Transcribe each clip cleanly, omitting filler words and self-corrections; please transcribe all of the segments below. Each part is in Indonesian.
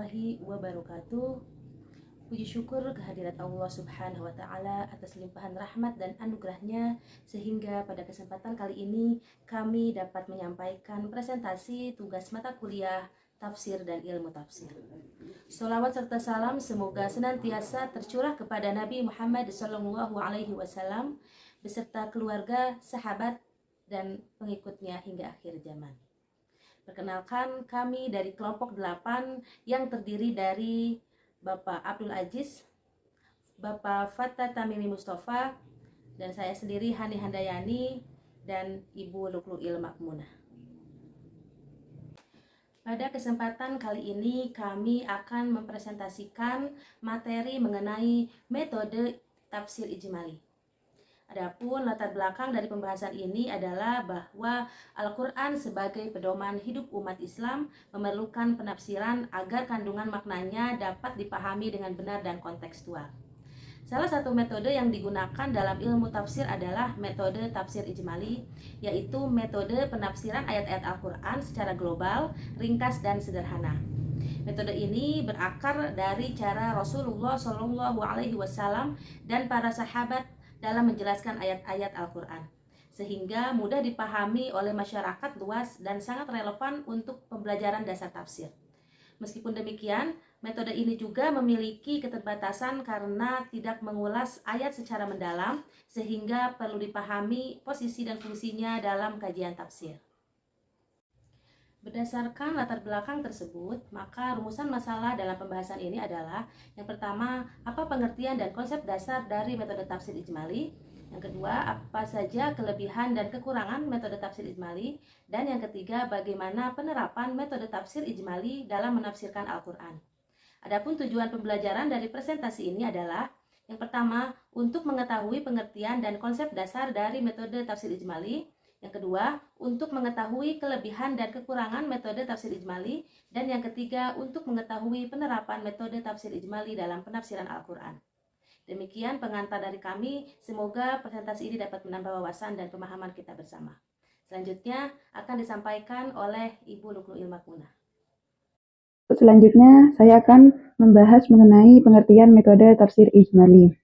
warahmatullahi wabarakatuh. Puji syukur kehadirat Allah Subhanahu wa Ta'ala atas limpahan rahmat dan anugerahnya, sehingga pada kesempatan kali ini kami dapat menyampaikan presentasi tugas mata kuliah tafsir dan ilmu tafsir. Sholawat serta salam semoga senantiasa tercurah kepada Nabi Muhammad SAW beserta keluarga, sahabat, dan pengikutnya hingga akhir zaman. Perkenalkan, kami dari kelompok 8 yang terdiri dari Bapak Abdul Aziz, Bapak Fattah Tamimi Mustafa, dan saya sendiri Hani Handayani, dan Ibu Lukluil Makmunah. Pada kesempatan kali ini kami akan mempresentasikan materi mengenai metode tafsir ijmali. Adapun latar belakang dari pembahasan ini adalah bahwa Al-Quran sebagai pedoman hidup umat Islam memerlukan penafsiran agar kandungan maknanya dapat dipahami dengan benar dan kontekstual. Salah satu metode yang digunakan dalam ilmu tafsir adalah metode tafsir ijmali, yaitu metode penafsiran ayat-ayat Al-Quran secara global, ringkas, dan sederhana. Metode ini berakar dari cara Rasulullah SAW dan para sahabat dalam menjelaskan ayat-ayat Al-Quran, sehingga mudah dipahami oleh masyarakat luas dan sangat relevan untuk pembelajaran dasar tafsir. Meskipun demikian, metode ini juga memiliki keterbatasan karena tidak mengulas ayat secara mendalam, sehingga perlu dipahami posisi dan fungsinya dalam kajian tafsir. Berdasarkan latar belakang tersebut, maka rumusan masalah dalam pembahasan ini adalah: yang pertama, apa pengertian dan konsep dasar dari metode tafsir ijmali; yang kedua, apa saja kelebihan dan kekurangan metode tafsir ijmali; dan yang ketiga, bagaimana penerapan metode tafsir ijmali dalam menafsirkan Al-Quran. Adapun tujuan pembelajaran dari presentasi ini adalah: yang pertama, untuk mengetahui pengertian dan konsep dasar dari metode tafsir ijmali; yang kedua, untuk mengetahui kelebihan dan kekurangan metode tafsir ijmali; dan yang ketiga, untuk mengetahui penerapan metode tafsir ijmali dalam penafsiran Al-Quran. Demikian pengantar dari kami, semoga presentasi ini dapat menambah wawasan dan pemahaman kita bersama. Selanjutnya akan disampaikan oleh Ibu Lukluil Makmunah. Selanjutnya, saya akan membahas mengenai pengertian metode tafsir ijmali.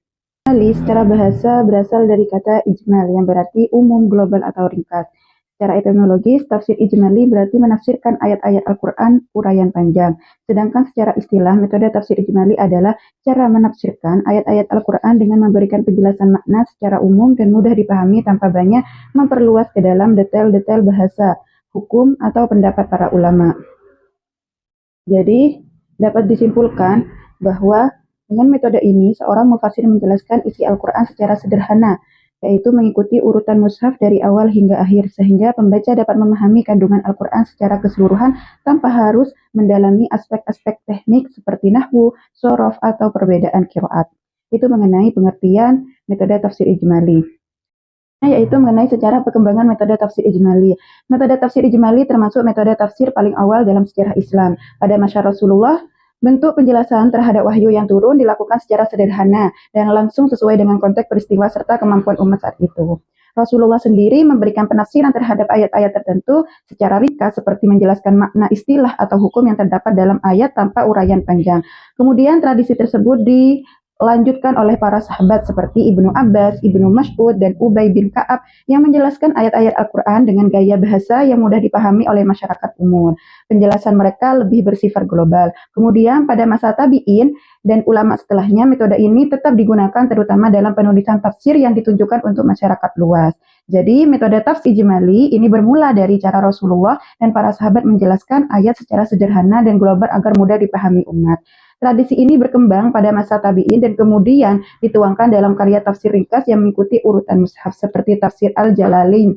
Ijmali secara bahasa berasal dari kata ijmal yang berarti umum, global, atau ringkas. Secara etimologis, tafsir ijmali berarti menafsirkan ayat-ayat Al-Quran uraian panjang. Sedangkan secara istilah, metode tafsir ijmali adalah cara menafsirkan ayat-ayat Al-Quran dengan memberikan penjelasan makna secara umum dan mudah dipahami tanpa banyak memperluas ke dalam detail-detail bahasa, hukum, atau pendapat para ulama. Jadi, dapat disimpulkan bahwa dengan metode ini, seorang mufasir menjelaskan isi Al-Quran secara sederhana, yaitu mengikuti urutan mushaf dari awal hingga akhir, sehingga pembaca dapat memahami kandungan Al-Quran secara keseluruhan tanpa harus mendalami aspek-aspek teknik seperti nahwu, shorof, atau perbedaan qiraat. Itu mengenai pengertian metode tafsir ijmali. Yaitu mengenai sejarah perkembangan metode tafsir ijmali. Metode tafsir ijmali termasuk metode tafsir paling awal dalam sejarah Islam. Pada masa Rasulullah, bentuk penjelasan terhadap wahyu yang turun dilakukan secara sederhana dan langsung sesuai dengan konteks peristiwa serta kemampuan umat saat itu. Rasulullah sendiri memberikan penafsiran terhadap ayat-ayat tertentu secara ringkas seperti menjelaskan makna istilah atau hukum yang terdapat dalam ayat tanpa uraian panjang. Kemudian tradisi tersebut dilanjutkan oleh para sahabat seperti Ibnu Abbas, Ibnu Mas'ud, dan Ubay bin Ka'ab yang menjelaskan ayat-ayat Al-Quran dengan gaya bahasa yang mudah dipahami oleh masyarakat umum. Penjelasan mereka lebih bersifat global. Kemudian pada masa tabi'in dan ulama setelahnya, metode ini tetap digunakan terutama dalam penulisan tafsir yang ditujukan untuk masyarakat luas. Jadi metode tafsir ijmali ini bermula dari cara Rasulullah dan para sahabat menjelaskan ayat secara sederhana dan global agar mudah dipahami umat. Tradisi ini berkembang pada masa tabi'in dan kemudian dituangkan dalam karya tafsir ringkas yang mengikuti urutan mushaf seperti tafsir Al-Jalalain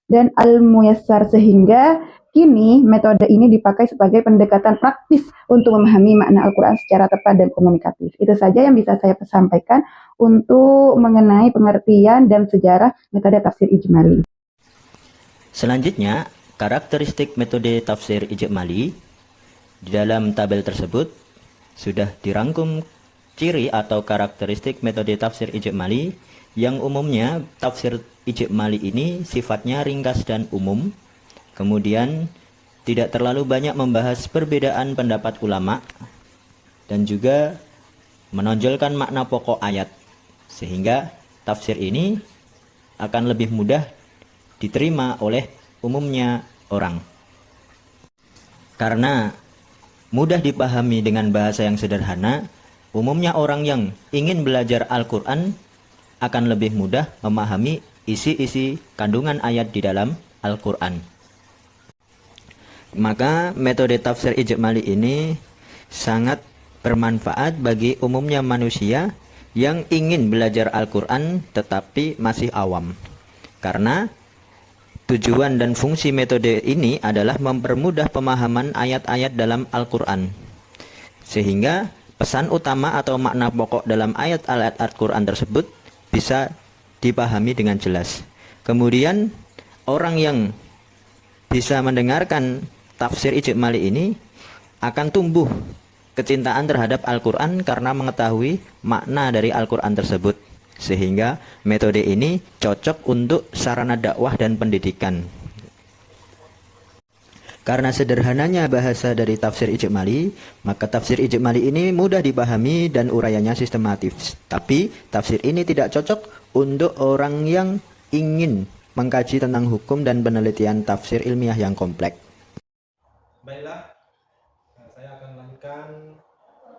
dan Al-Muyassar, sehingga kini metode ini dipakai sebagai pendekatan praktis untuk memahami makna Al-Quran secara tepat dan komunikatif. Itu saja yang bisa saya sampaikan untuk mengenai pengertian dan sejarah metode tafsir ijmali. Selanjutnya, karakteristik metode tafsir ijmali. Di dalam tabel tersebut sudah dirangkum ciri atau karakteristik metode tafsir ijmali yang umumnya tafsir ijmali ini sifatnya ringkas dan umum. Kemudian tidak terlalu banyak membahas perbedaan pendapat ulama dan juga menonjolkan makna pokok ayat, sehingga tafsir ini akan lebih mudah diterima oleh umumnya orang. Karena mudah dipahami dengan bahasa yang sederhana, umumnya orang yang ingin belajar Al-Quran akan lebih mudah memahami isi-isi kandungan ayat di dalam Al-Quran. Maka metode tafsir ijmali ini sangat bermanfaat bagi umumnya manusia yang ingin belajar Al-Quran tetapi masih awam. Karena tujuan dan fungsi metode ini adalah mempermudah pemahaman ayat-ayat dalam Al-Quran. Sehingga pesan utama atau makna pokok dalam ayat-ayat Al-Quran tersebut bisa dipahami dengan jelas. Kemudian orang yang bisa mendengarkan tafsir ijmali ini akan tumbuh kecintaan terhadap Al-Quran karena mengetahui makna dari Al-Quran tersebut. Sehingga metode ini cocok untuk sarana dakwah dan pendidikan. Karena sederhananya bahasa dari tafsir ijmali, maka tafsir ijmali ini mudah dipahami dan uraiannya sistematis. Tapi tafsir ini tidak cocok untuk orang yang ingin mengkaji tentang hukum dan penelitian tafsir ilmiah yang kompleks. Baiklah, saya akan melanjutkan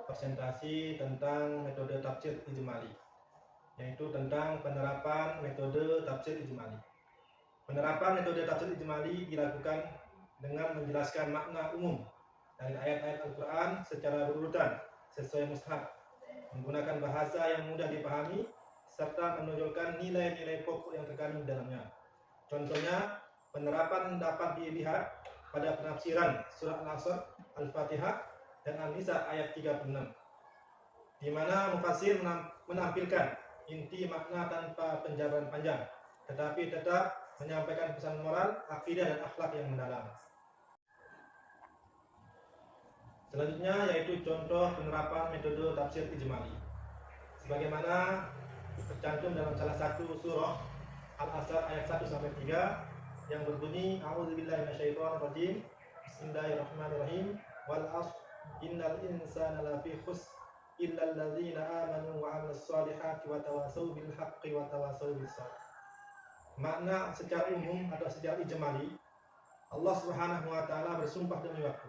presentasi tentang metode tafsir ijmali, yaitu tentang penerapan metode tafsir ijmali. Penerapan metode tafsir ijmali dilakukan dengan menjelaskan makna umum dari ayat-ayat Al-Quran secara berurutan sesuai mushaf, menggunakan bahasa yang mudah dipahami, serta menonjolkan nilai-nilai pokok yang terkandung di dalamnya. Contohnya, penerapan dapat dilihat pada penafsiran surah Al-Asr, Al-Fatihah, dan An-Nisa ayat 36, di mana mufassir menampilkan inti makna tanpa penjabaran panjang, tetapi tetap menyampaikan pesan moral, akidah, dan akhlak yang mendalam. Selanjutnya yaitu contoh penerapan metode tafsir ijmali, sebagaimana tercantum dalam salah satu surah Al-Asr ayat 1-3 yang berbunyi A'udzubillahi minasyaitonirrajim, Bismillahirrahmanirrahim, wal 'ashr innal insana lafi khusr illal ladzina amanu wa 'amilus solihati wa tawassaw bil haqqi wa tawassaw bis sabr. Makna secara umum atau secara ijmali, Allah Subhanahu wa taala bersumpah demi waktu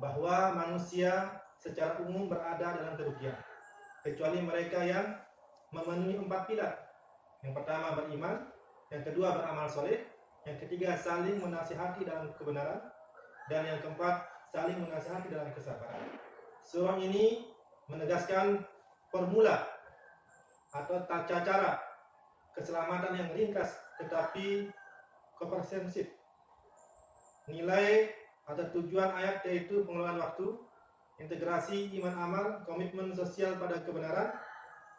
bahwa manusia secara umum berada dalam kerugian kecuali mereka yang memenuhi 4 pilar. Yang pertama beriman, yang kedua beramal soleh, yang ketiga saling menasihati dalam kebenaran, dan yang keempat saling menasihati dalam kesabaran. Surah ini menegaskan formula atau tata cara keselamatan yang ringkas tetapi komprehensif. Nilai atau tujuan ayat yaitu pengelolaan waktu, integrasi iman amal, komitmen sosial pada kebenaran,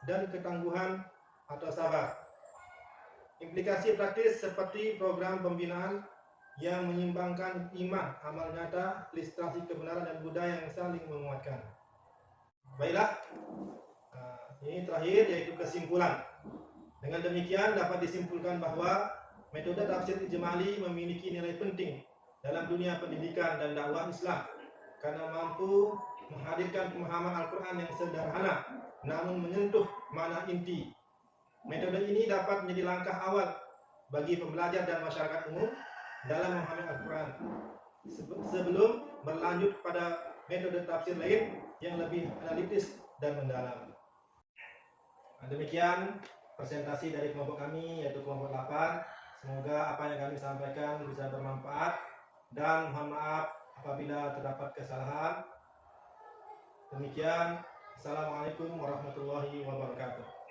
dan ketangguhan atau sabar. Implikasi praktis seperti program pembinaan yang menyimbangkan iman, amal nyata, ilustrasi kebenaran dan budaya yang saling menguatkan. Baiklah, ini terakhir yaitu kesimpulan. Dengan demikian dapat disimpulkan bahwa metode tafsir ijmali memiliki nilai penting dalam dunia pendidikan dan dakwah Islam karena mampu menghadirkan pemahaman Al-Quran yang sederhana namun menyentuh makna inti. Metode ini dapat menjadi langkah awal bagi pembelajar dan masyarakat umum dalam memahami Al-Quran sebelum berlanjut pada metode tafsir lain yang lebih analitis dan mendalam. Demikian presentasi dari kelompok kami yaitu kelompok 8. Semoga apa yang kami sampaikan bisa bermanfaat dan mohon maaf apabila terdapat kesalahan. Demikian, Assalamualaikum warahmatullahi wabarakatuh.